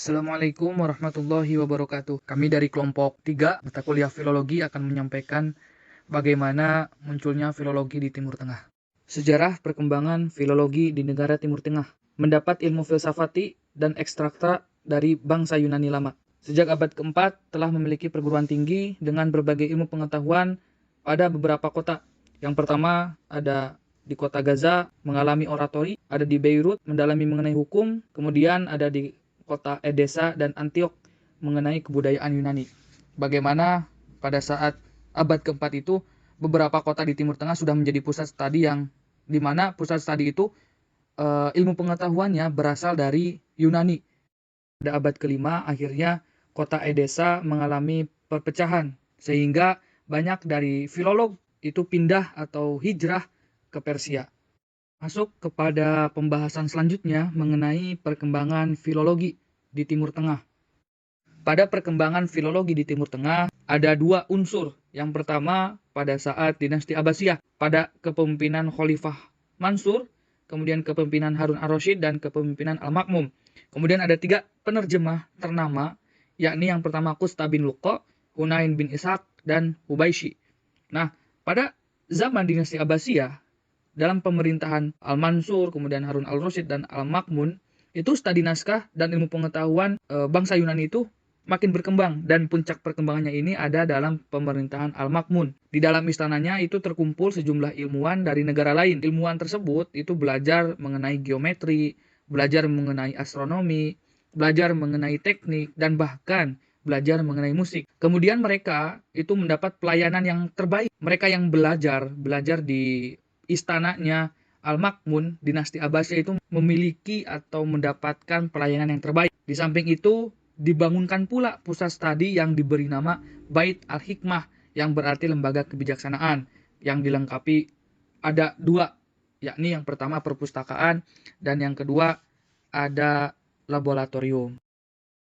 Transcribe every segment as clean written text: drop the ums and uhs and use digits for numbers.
Assalamualaikum warahmatullahi wabarakatuh. Kami dari kelompok 3 mata kuliah filologi akan menyampaikan bagaimana munculnya filologi di Timur Tengah. Sejarah perkembangan filologi di negara Timur Tengah. Mendapat ilmu filsafati dan ekstrakta dari bangsa Yunani lama. Sejak abad keempat telah memiliki perguruan tinggi dengan berbagai ilmu pengetahuan pada beberapa kota. Yang pertama ada di kota Gaza mengalami oratori, ada di Beirut mendalami mengenai hukum, kemudian ada di kota Edessa dan Antiok mengenai kebudayaan Yunani. Bagaimana pada saat abad keempat itu beberapa kota di Timur Tengah sudah menjadi pusat studi yang dimana pusat studi itu ilmu pengetahuannya berasal dari Yunani. Pada abad kelima akhirnya kota Edessa mengalami perpecahan sehingga banyak dari filolog itu pindah atau hijrah ke Persia. Masuk kepada pembahasan selanjutnya mengenai perkembangan filologi di Timur Tengah. Pada perkembangan filologi di Timur Tengah ada dua unsur. Yang pertama pada saat dinasti Abbasiyah pada kepemimpinan Khalifah Mansur, kemudian kepemimpinan Harun ar-Rasyid dan kepemimpinan Al-Ma'mun. Kemudian ada tiga penerjemah ternama, yakni yang pertama Qusta bin Luqa, Hunain bin Ishaq, dan Hubayshi. Nah, pada zaman dinasti Abbasiyah, dalam pemerintahan Al-Mansur, kemudian Harun al-Rasyid dan Al-Ma'mun, itu studi naskah dan ilmu pengetahuan bangsa Yunani itu makin berkembang, dan puncak perkembangannya ini ada dalam pemerintahan Al-Ma'mun. Di dalam istananya itu terkumpul sejumlah ilmuwan dari negara lain. Ilmuwan tersebut itu belajar mengenai geometri, belajar mengenai astronomi, belajar mengenai teknik, dan bahkan belajar mengenai musik. Kemudian mereka itu mendapat pelayanan yang terbaik. Mereka yang belajar di istananya Al-Ma'mun, dinasti Abbasiyah itu memiliki atau mendapatkan pelayanan yang terbaik. Di samping itu, dibangunkan pula pusat studi yang diberi nama Bait Al-Hikmah, yang berarti lembaga kebijaksanaan, yang dilengkapi ada dua, yakni yang pertama perpustakaan dan yang kedua ada laboratorium.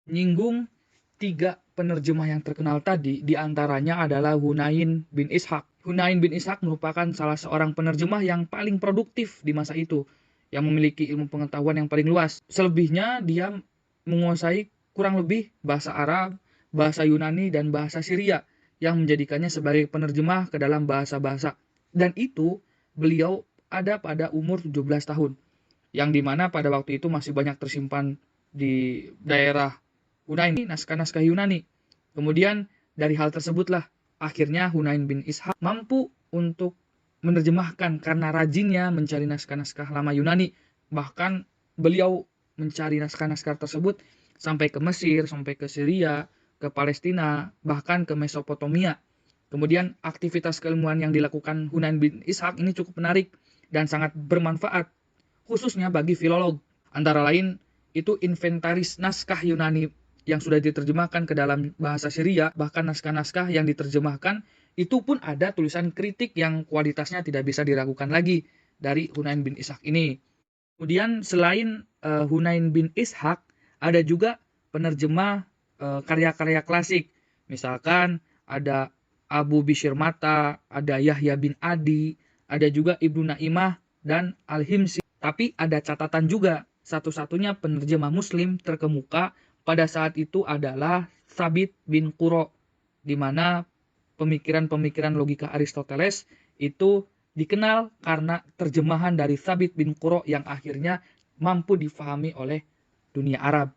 Nyinggung tiga penerjemah yang terkenal tadi, diantaranya adalah Hunain bin Ishaq. Hunain bin Ishaq merupakan salah seorang penerjemah yang paling produktif di masa itu, yang memiliki ilmu pengetahuan yang paling luas. Selebihnya dia menguasai kurang lebih bahasa Arab, bahasa Yunani, dan bahasa Syria, yang menjadikannya sebagai penerjemah ke dalam bahasa-bahasa. Dan itu beliau ada pada umur 17 tahun, yang dimana pada waktu itu masih banyak tersimpan di daerah Hunain naskah-naskah Yunani. Kemudian dari hal tersebutlah akhirnya Hunain bin Ishaq mampu untuk menerjemahkan karena rajinnya mencari naskah-naskah lama Yunani. Bahkan beliau mencari naskah-naskah tersebut sampai ke Mesir, sampai ke Syria, ke Palestina, bahkan ke Mesopotamia. Kemudian aktivitas keilmuan yang dilakukan Hunain bin Ishaq ini cukup menarik dan sangat bermanfaat, khususnya bagi filolog. Antara lain itu inventaris naskah Yunani yang sudah diterjemahkan ke dalam bahasa Syria, bahkan naskah-naskah yang diterjemahkan itu pun ada tulisan kritik yang kualitasnya tidak bisa diragukan lagi dari Hunain bin Ishaq ini. Kemudian selain Hunain bin Ishaq, ada juga penerjemah karya-karya klasik. Misalkan ada Abu Bishr Mata, ada Yahya bin Adi, ada juga Ibnu Naimah dan Al-Himsi. Tapi ada catatan juga, satu-satunya penerjemah Muslim terkemuka pada saat itu adalah Thabit bin Qurra, di mana pemikiran-pemikiran logika Aristoteles itu dikenal karena terjemahan dari Thabit bin Qurra yang akhirnya mampu difahami oleh dunia Arab.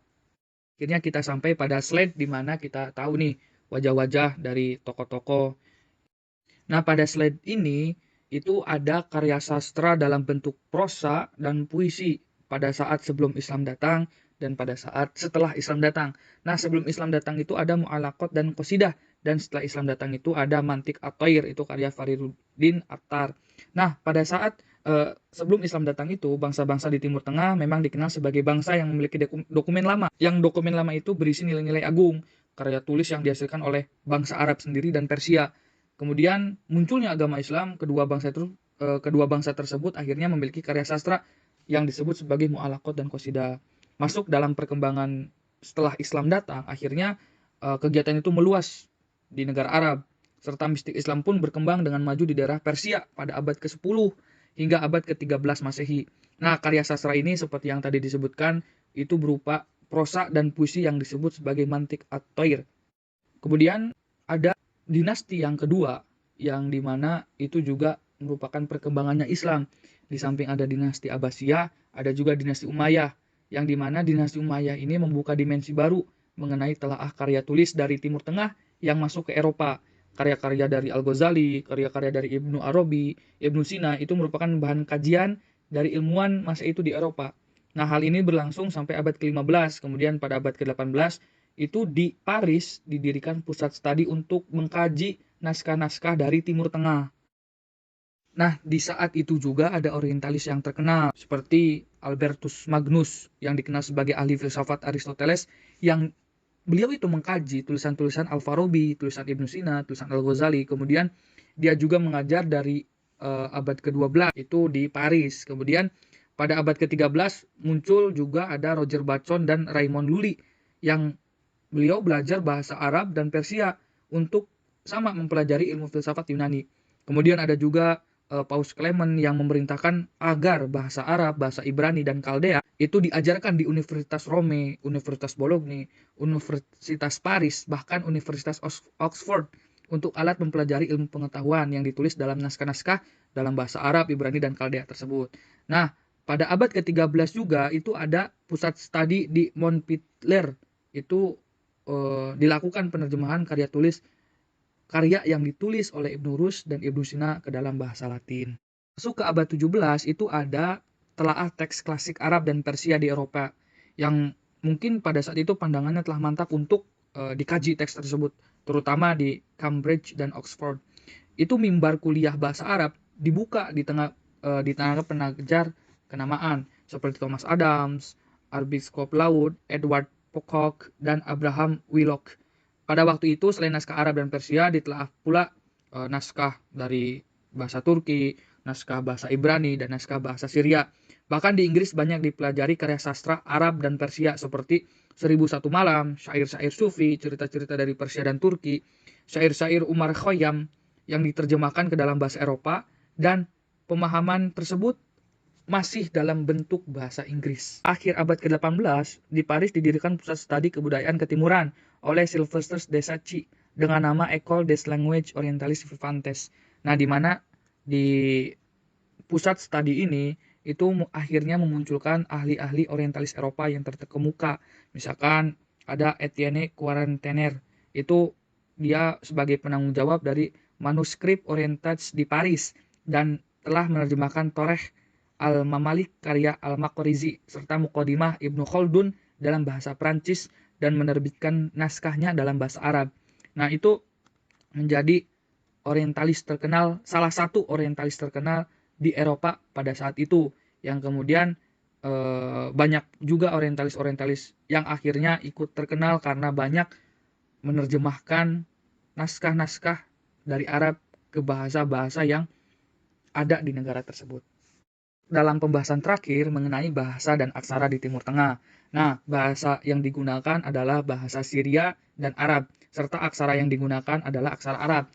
Akhirnya kita sampai pada slide di mana kita tahu nih wajah-wajah dari tokoh-tokoh. Nah, pada slide ini itu ada karya sastra dalam bentuk prosa dan puisi pada saat sebelum Islam datang dan pada saat setelah Islam datang. Nah, sebelum Islam datang itu ada mu'alaqat dan qasidah, dan setelah Islam datang itu ada mantik at-thair, itu karya Fariduddin Attar. Nah, pada saat sebelum Islam datang itu, bangsa-bangsa di Timur Tengah memang dikenal sebagai bangsa yang memiliki dokumen lama. Yang dokumen lama itu berisi nilai-nilai agung, karya tulis yang dihasilkan oleh bangsa Arab sendiri dan Persia. Kemudian munculnya agama Islam, kedua bangsa tersebut akhirnya memiliki karya sastra yang disebut sebagai mu'alaqat dan qasidah. Masuk dalam perkembangan setelah Islam datang, akhirnya kegiatan itu meluas di negara Arab, serta mistik Islam pun berkembang dengan maju di daerah Persia pada abad ke-10 hingga abad ke-13 Masehi. Nah, karya sastra ini seperti yang tadi disebutkan, itu berupa prosa dan puisi yang disebut sebagai mantik at-toir. Kemudian ada dinasti yang kedua, yang dimana itu juga merupakan perkembangannya Islam. Di samping ada dinasti Abbasiyah, ada juga dinasti Umayyah, yang dimana dinasti Umayyah ini membuka dimensi baru mengenai telaah karya tulis dari Timur Tengah yang masuk ke Eropa. Karya-karya dari Al-Ghazali, karya-karya dari Ibnu Arabi, Ibnu Sina itu merupakan bahan kajian dari ilmuwan masa itu di Eropa. Nah, hal ini berlangsung sampai abad ke-15. Kemudian pada abad ke-18 itu di Paris didirikan pusat studi untuk mengkaji naskah-naskah dari Timur Tengah. Nah, di saat itu juga ada orientalis yang terkenal seperti Albertus Magnus yang dikenal sebagai ahli filsafat Aristoteles, yang beliau itu mengkaji tulisan-tulisan Al-Farabi, tulisan Ibnu Sina, tulisan Al-Ghazali. Kemudian dia juga mengajar dari abad ke-12 itu di Paris. Kemudian pada abad ke-13 muncul juga ada Roger Bacon dan Raymond Lully yang beliau belajar bahasa Arab dan Persia untuk sama mempelajari ilmu filsafat Yunani. Kemudian ada juga Paus Clement yang memerintahkan agar bahasa Arab, bahasa Ibrani, dan Kaldea itu diajarkan di Universitas Rome, Universitas Bologna, Universitas Paris, bahkan Universitas Oxford untuk alat mempelajari ilmu pengetahuan yang ditulis dalam naskah-naskah dalam bahasa Arab, Ibrani, dan Kaldea tersebut. Nah, pada abad ke-13 juga itu ada pusat studi di Montpellier. Itu dilakukan penerjemahan karya yang ditulis oleh Ibnu Rushd dan Ibnu Sina ke dalam bahasa Latin. Masuk ke abad 17 itu ada telaah teks klasik Arab dan Persia di Eropa yang mungkin pada saat itu pandangannya telah mantap untuk dikaji teks tersebut, terutama di Cambridge dan Oxford. Itu mimbar kuliah bahasa Arab dibuka di tangan pengajar kenamaan seperti Thomas Adams, Archbishop Laud, Edward Pocock, dan Abraham Willock. Pada waktu itu selain naskah Arab dan Persia ditelaah pula naskah dari bahasa Turki, naskah bahasa Ibrani, dan naskah bahasa Syria. Bahkan di Inggris banyak dipelajari karya sastra Arab dan Persia seperti 1001 Malam, syair-syair Sufi, cerita-cerita dari Persia dan Turki, syair-syair Umar Khayyam yang diterjemahkan ke dalam bahasa Eropa, dan pemahaman tersebut masih dalam bentuk bahasa Inggris. Akhir abad ke-18, di Paris didirikan pusat studi kebudayaan ketimuran oleh Sylvester de Sacy dengan nama École des Langues Orientales Vivantes. Nah, di mana di pusat studi ini itu akhirnya memunculkan ahli-ahli orientalis Eropa yang terkemuka. Misalkan ada Etienne Quarantener, itu dia sebagai penanggung jawab dari manuskrip Orientage di Paris dan telah menerjemahkan Toreh Al-Mamalik karya Al-Maqrizi serta Muqaddimah Ibnu Khaldun dalam bahasa Prancis dan menerbitkan naskahnya dalam bahasa Arab. Nah, itu menjadi orientalis terkenal, salah satu orientalis terkenal di Eropa pada saat itu, yang kemudian banyak juga orientalis-orientalis yang akhirnya ikut terkenal karena banyak menerjemahkan naskah-naskah dari Arab ke bahasa-bahasa yang ada di negara tersebut. Dalam pembahasan terakhir mengenai bahasa dan aksara di Timur Tengah. Nah, bahasa yang digunakan adalah bahasa Syria dan Arab, serta aksara yang digunakan adalah aksara Arab.